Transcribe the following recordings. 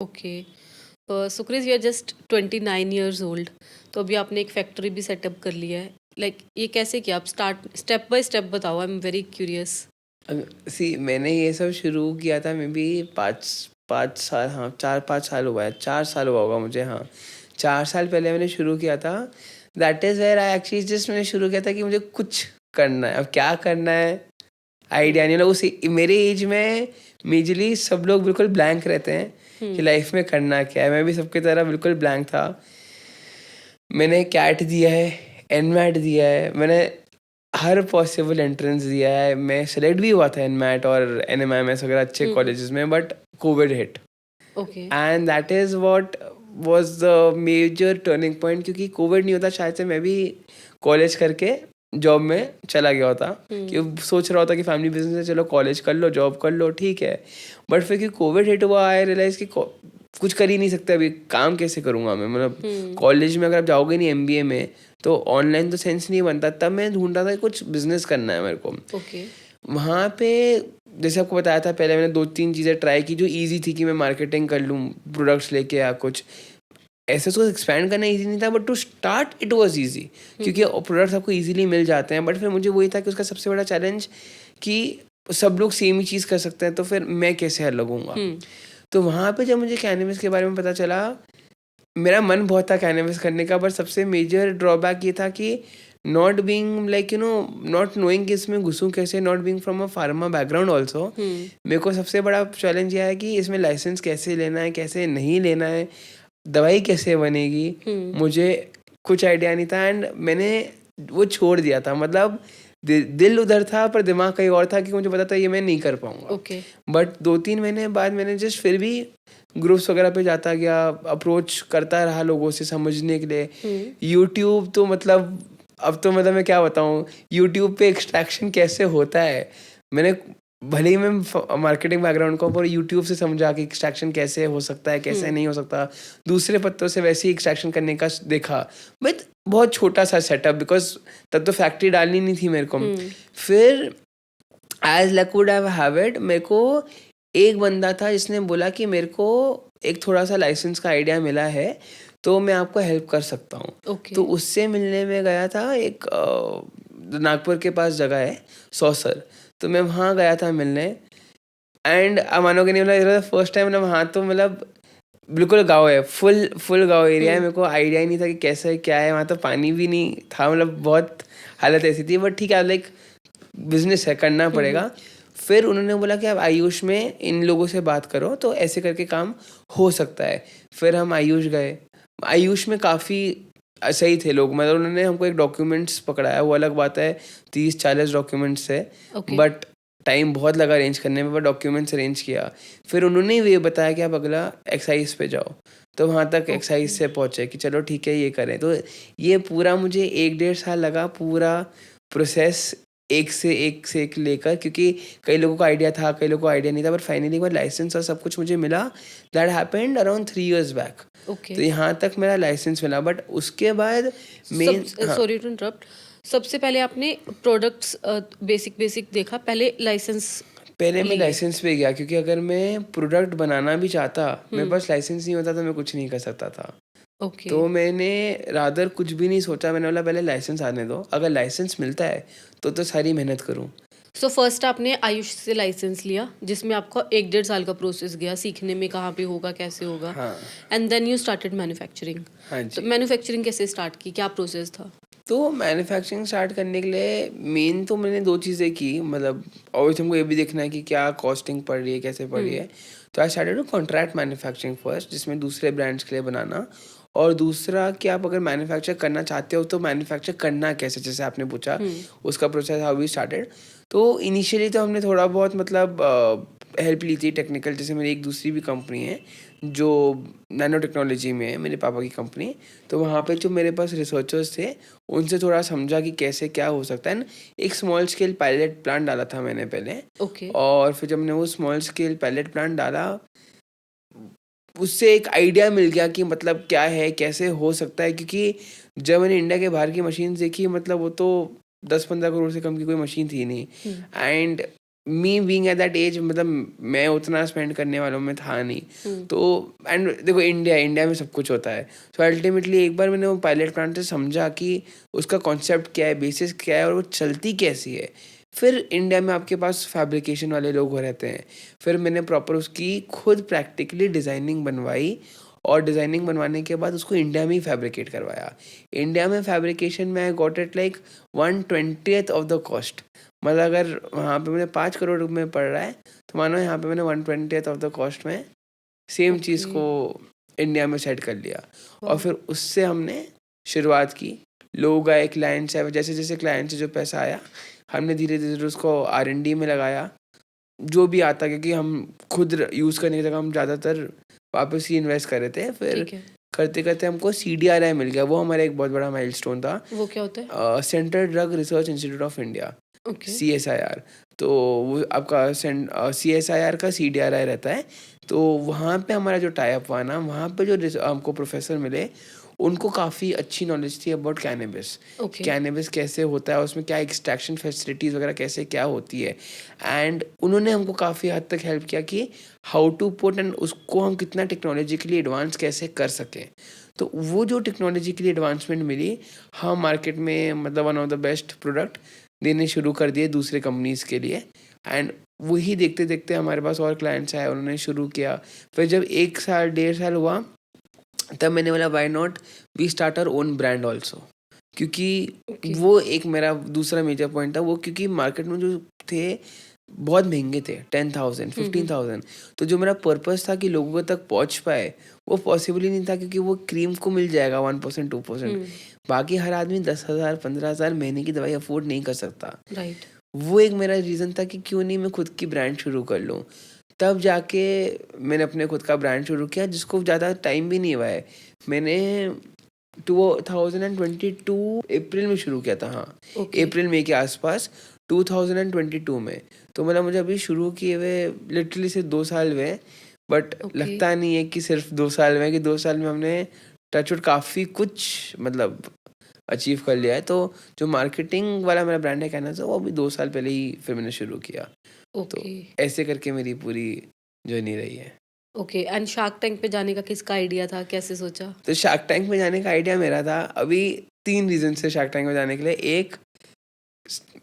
Okay. सुक्रिज, you are just 29 years old, तो अभी आपने एक फैक्ट्री भी सेटअप कर लिया है। लाइक ये कैसे किया आप? स्टार्ट स्टेप बाय स्टेप बताओ, आई एम वेरी क्यूरियस। सी मैंने ये सब शुरू किया था मे बी 5 साल, हाँ 4-5 साल हुआ है, 4 साल हुआ होगा मुझे, हाँ 4 साल पहले मैंने शुरू किया था। That is where I actually just मैंने शुरू किया था कि मुझे कुछ करना है। अब क्या करना है आइडिया नहीं, उस मेरे एज में मेजरली सब लोग बिल्कुल ब्लैंक रहते हैं कि लाइफ में करना क्या है। मैं भी सबकी तरह बिल्कुल ब्लैंक था। मैंने कैट दिया है, एनमैट दिया है, मैंने हर पॉसिबल एंट्रेंस दिया है। मैं सेलेक्ट भी हुआ था एनमैट और एनएमएमएस वगैरह अच्छे कॉलेजेस में, but Covid hit okay. And that is what was the major turning point. क्योंकि कोविड नहीं होता शायद से मैं भी कॉलेज करके जॉब में चला गया होता, कि सोच रहा होता कि फैमिली बिजनेस है, चलो कॉलेज कर लो, जॉब कर लो, ठीक है। बट फिर कि कोविड हिट हुआ, आई रियलाइज कि कुछ कर ही नहीं सकते, अभी काम कैसे करूँगा मैं। मतलब कॉलेज में अगर आप जाओगे नहीं एमबीए में, तो ऑनलाइन तो सेंस नहीं बनता। तब मैं ढूंढ रहा था कि कुछ बिजनेस करना है मेरे को। ओके। वहाँ पे जैसे आपको बताया था पहले, मैंने 2-3 चीज़ें ट्राई की जो इजी थी कि मैं मार्केटिंग कर लूँ, प्रोडक्ट्स लेके या कुछ ऐसे। उसको एक्सपैंड करना इजी नहीं था, but to start it was easy, क्योंकि प्रोडक्ट्स आपको इजीली मिल जाते हैं। बट फिर मुझे वही था कि उसका सबसे बड़ा चैलेंज कि सब लोग सेम ही चीज़ कर सकते हैं, तो फिर मैं कैसे अलग होऊंगा। तो वहाँ पे जब मुझे कैनवस के बारे में पता चला, मेरा मन बहुत था कैनवस करने का, बट सबसे मेजर ड्रॉबैक ये था कि not being like not knowing कि इसमें घुसूँ कैसे, not being from a pharma background also. मेरे को सबसे बड़ा चैलेंज यह है कि इसमें लाइसेंस कैसे लेना है, कैसे नहीं लेना है, दवाई कैसे बनेगी, मुझे कुछ आइडिया नहीं था। एंड मैंने वो छोड़ दिया था। मतलब दिल उधर था पर दिमाग कहीं और था, कि मुझे पता था ये मैं नहीं कर पाऊंगा। ओके। बट 2-3 महीने बाद मैंने जस्ट फिर भी ग्रुप्स वगैरह पे जाता गया, अप्रोच करता रहा लोगों से समझने के लिए। यूट्यूब तो मतलब अब तो मतलब मैं क्या बताऊँ, यूट्यूब पे एक्सट्रैक्शन कैसे होता है, मैंने भले ही मैं मार्केटिंग बैकग्राउंड का, पर यूट्यूब से समझा कि एक्सट्रैक्शन कैसे हो सकता है, कैसे नहीं हो सकता। दूसरे पत्तों से वैसे ही एक्सट्रैक्शन करने का देखा, बट बहुत छोटा सा सेटअप, बिकॉज तब तो फैक्ट्री डालनी नहीं थी मेरे को। फिर as luck would have it, मेरे को एक बंदा था जिसने बोला कि मेरे को एक थोड़ा सा लाइसेंस का आइडिया मिला है, तो मैं आपको हेल्प कर सकता हूँ। ओके। तो उससे मिलने में गया था। एक नागपुर के पास जगह है सौसर, तो मैं वहाँ गया था मिलने। एंड मानोगे नहीं, मतलब फर्स्ट टाइम ना वहाँ, तो मतलब बिल्कुल गाँव है, फुल गाँव एरिया है। मेरे को आइडिया ही नहीं था कि कैसे क्या है वहाँ, तो पानी भी नहीं था, मतलब बहुत हालत ऐसी थी। बट ठीक है, लाइक बिजनेस है, करना पड़ेगा। फिर उन्होंने बोला कि आप आयुष में इन लोगों से बात करो, तो ऐसे करके काम हो सकता है। फिर हम आयुष गए। आयुष में काफ़ी सही थे लोग, मतलब उन्होंने हमको एक डॉक्यूमेंट्स पकड़ाया, वो अलग बात है, 30-40 डॉक्यूमेंट्स है। Okay. बट टाइम बहुत लगा अरेंज करने में, बट डॉक्यूमेंट्स अरेंज किया। फिर उन्होंने ये बताया कि आप अगला एक्साइज पे जाओ, तो वहाँ तक एक्साइज से पहुँचे कि चलो ठीक है ये करें। तो ये पूरा मुझे 1-1.5 साल लगा, पूरा प्रोसेस एक से एक लेकर, क्योंकि कई लोगों को आइडिया था, कई लोगों को आइडिया नहीं था। बट फाइनली वो लाइसेंस और सब कुछ मुझे मिला। That happened around 3 years back. Okay. तो यहाँ तक मेरा लाइसेंस मिला। बट उसके बाद मेन, सॉरी टू इंटरप्ट, सबसे पहले आपने प्रोडक्ट्स बेसिक देखा, पहले लाइसेंस पहले मैं लिए? लाइसेंस पे गया, क्योंकि अगर मैं प्रोडक्ट बनाना भी चाहता, मेरे पास लाइसेंस नहीं होता, तो मैं कुछ नहीं कर सकता था। ओके। तो मैंने रादर कुछ भी नहीं सोचा, मैंने बोला पहले लाइसेंस आने दो, अगर लाइसेंस मिलता है तो सारी मेहनत करूँ। सो फर्स्ट आपने आयुष से लाइसेंस लिया, जिसमें आपका 1-1.5 साल का प्रोसेस गया सीखने में, कहाँ पे होगा, कैसे होगा। हाँ and then you started manufacturing. हाँ तो जी। मैन्युफैक्चरिंग कैसे स्टार्ट की, क्या प्रोसेस था? तो मैन्युफैक्चरिंग स्टार्ट करने के लिए मेन तो मैंने 2 चीज़ें की। मतलब ऑब्वियसली हमको ये भी देखना है कि क्या कॉस्टिंग पड़ रही है, कैसे पड़ रही है। तो I started to contract manufacturing first, जिसमें दूसरे ब्रांड्स के लिए बनाना। और दूसरा कि आप अगर मैन्युफैक्चर करना चाहते हो तो मैन्युफैक्चर करना कैसे, जैसे आपने पूछा, उसका प्रोसेस हाउ वी स्टार्टेड। तो इनिशियली तो हमने थोड़ा बहुत मतलब हेल्प ली थी टेक्निकल। जैसे मेरी एक दूसरी भी कंपनी है जो नैनो टेक्नोलॉजी में है, मेरे पापा की कंपनी। तो वहाँ पे जो मेरे पास रिसर्चर्स थे, उनसे थोड़ा समझा कि कैसे क्या हो सकता है। एक स्मॉल स्केल पायलट प्लांट डाला था मैंने पहले। ओके। और फिर जब मैंने वो स्मॉल स्केल पायलट प्लांट डाला, उससे एक आइडिया मिल गया कि मतलब क्या है, कैसे हो सकता है। क्योंकि जब मैंने इंडिया के बाहर की मशीन देखी, मतलब वो तो 10-15 करोड़ से कम की कोई मशीन थी नहीं। And me being at that age, मतलब मैं उतना स्पेंड करने वालों में था नहीं। तो एंड देखो इंडिया में सब कुछ होता है। सो अल्टीमेटली एक बार मैंने वो पायलट प्लांट से समझा कि उसका कॉन्सेप्ट क्या है, बेसिस क्या है और वो चलती कैसी है। फिर इंडिया में आपके पास फैब्रिकेशन वाले लोग रहते हैं। फिर मैंने प्रॉपर उसकी खुद प्रैक्टिकली डिज़ाइनिंग बनवाई और डिज़ाइनिंग बनवाने के बाद उसको इंडिया में ही फैब्रिकेट करवाया। इंडिया में फैब्रिकेशन में I got it like 1/20th of the cost. मतलब अगर वहाँ पे मुझे 5 करोड़ में पड़ रहा है तो मानो यहाँ पे मैंने 1/20th ऑफ द कॉस्ट में सेम चीज़ को इंडिया में सेट कर लिया। और फिर उससे हमने शुरुआत की। लोग आए, क्लाइंट्स आए, जैसे जैसे क्लाइंट से जो पैसा आया हमने धीरे धीरे उसको R&D में लगाया, जो भी आता, क्योंकि हम खुद यूज़ करने की जगह हम ज़्यादातर वापस ही इन्वेस्ट कर रहे थे। फिर करते करते हमको CDRI मिल गया। वो हमारा एक बहुत बड़ा माइलस्टोन था। वो क्या होता है? Central drug research institute of India, CSIR। तो वो आपका CSIR का CDRI रहता है। तो वहाँ पे हमारा जो टाइप हुआ ना, वहाँ पे जो हमको प्रोफेसर मिले उनको काफ़ी अच्छी नॉलेज थी अबाउट कैनबिस। कैनबिस कैसे होता है, उसमें क्या एक्सट्रैक्शन फैसिलिटीज़ वगैरह कैसे क्या होती है। एंड उन्होंने हमको काफ़ी हद तक हेल्प किया कि हाउ टू पुट एंड उसको हम कितना टेक्नोलॉजिकली एडवांस कैसे कर सकें। तो वो जो टेक्नोलॉजिकली एडवांसमेंट मिली, हम मार्केट में मतलब one of the best product देने शुरू कर दिए दूसरे कंपनीज़ के लिए। एंड वही देखते देखते हमारे पास और क्लाइंट्स आए, उन्होंने शुरू किया। फिर जब 1 साल 1.5 साल हुआ तब मैंने बोला why not we start our own brand also. क्योंकि वो एक मेरा दूसरा मेजर पॉइंट था। वो क्योंकि मार्केट में जो थे बहुत महंगे थे, 10,000 15,000। तो जो मेरा पर्पस था कि लोगों तक पहुंच पाए वो पॉसिबल ही नहीं था, क्योंकि वो क्रीम को मिल जाएगा 1% 2%। बाकी हर आदमी 10,000 15,000 महीने की दवाई अफोर्ड नहीं कर सकता। वो एक मेरा रीज़न था कि क्यों नहीं मैं खुद की ब्रांड शुरू कर लूँ। तब जाके मैंने अपने खुद का ब्रांड शुरू किया, जिसको ज़्यादा टाइम भी नहीं हुआ है। मैंने 2022 अप्रैल में शुरू किया था। हाँ, अप्रैल मई के आसपास 2022 में। तो मतलब मुझे अभी शुरू किए हुए लिटरली सिर्फ 2 साल हुए। बट लगता नहीं है कि सिर्फ 2 साल में, कि 2 साल में हमने टचवुड काफ़ी कुछ मतलब अचीव कर लिया है। तो जो मार्केटिंग वाला मेरा ब्रांड है कहना, वो अभी 2 साल पहले ही फिर मैंने शुरू किया। तो ऐसे करके मेरी पूरी जर्नी रही है। एंड शार्क टैंक पे जाने का किसका आइडिया था, कैसे सोचा? तो शार्क टैंक में जाने का आइडिया मेरा था। अभी 3 रीजन से शार्क टैंक में जाने के लिए। एक,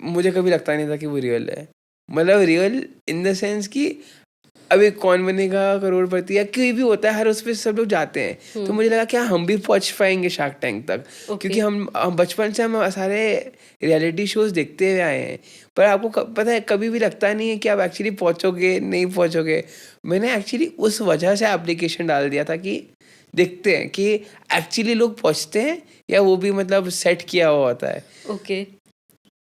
मुझे कभी लगता नहीं था कि वो रियल है। मतलब रियल इन द सेंस कि अभी कौन बनेगा करोड़पति या कोई भी होता है, हर उस पर सब लोग जाते हैं। तो मुझे लगा क्या हम भी पहुंच पाएंगे शार्क टैंक तक। क्योंकि हम बचपन से हम सारे रियलिटी शोज देखते हुए आए हैं। पर आपको पता है कभी भी लगता नहीं है कि आप एक्चुअली पहुंचोगे नहीं पहुंचोगे। मैंने एक्चुअली उस वजह से एप्लीकेशन डाल दिया था कि देखते हैं कि एक्चुअली लोग पहुंचते हैं या वो भी मतलब सेट किया हुआ होता है।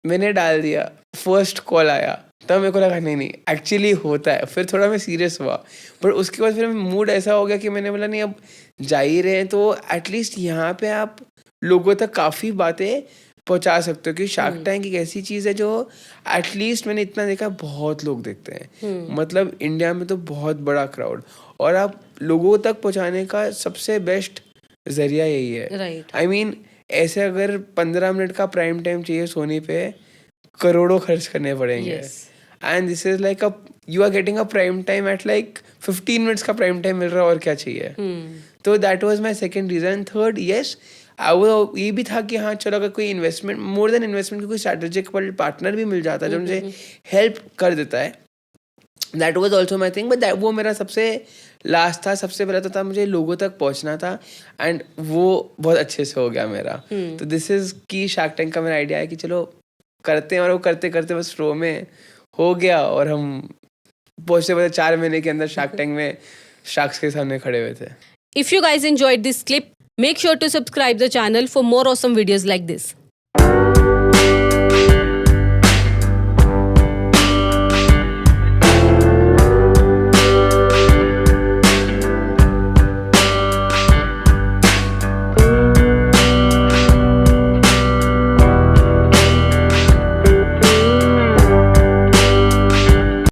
मैंने डाल दिया, फर्स्ट कॉल आया, तब मेरे को लगा नहीं एक्चुअली होता है। फिर थोड़ा मैं सीरियस हुआ, पर उसके बाद फिर मूड ऐसा हो गया कि मैंने बोला नहीं, अब जा ही रहे हैं तो एटलीस्ट यहाँ पे आप लोगों तक काफ़ी बातें पहुँचा सकते हो। कि शार्क टैंक एक ऐसी चीज़ है जो एटलीस्ट मैंने इतना देखा बहुत लोग देखते हैं। मतलब इंडिया में तो बहुत बड़ा क्राउड, और आप लोगों तक पहुँचाने का सबसे बेस्ट जरिया यही है। आई मीन ऐसे अगर 15 मिनट का प्राइम टाइम चाहिए सोनी पे, करोड़ों खर्च करने पड़ेंगे। And this is like you are getting a prime time at like 15 minutes का प्राइम टाइम मिल रहा है, और क्या चाहिए। तो that was my second reason. Third, yes, वो ये भी था कि हाँ चलो अगर कोई इन्वेस्टमेंट, मोर देन इन्वेस्टमेंट, कोई स्ट्रेटेजिक पार्टनर भी मिल जाता है जो मुझे हेल्प कर देता है, that was also my thing. But वो मेरा सबसे लास्ट था। सबसे पहले तो था मुझे लोगों तक पहुंचना था, एंड वो बहुत अच्छे से हो गया मेरा। तो दिस इज की शार्क टैंक का मेरा आइडिया है कि चलो करते हैं, और वो करते करते बस फ्लो में हो गया, और हम पहुंचते पहुंचते 4 महीने के अंदर शार्क टैंक में शार्क्स के सामने खड़े हुए थे। If you guys enjoyed this clip, make sure to subscribe the channel for more awesome videos like this.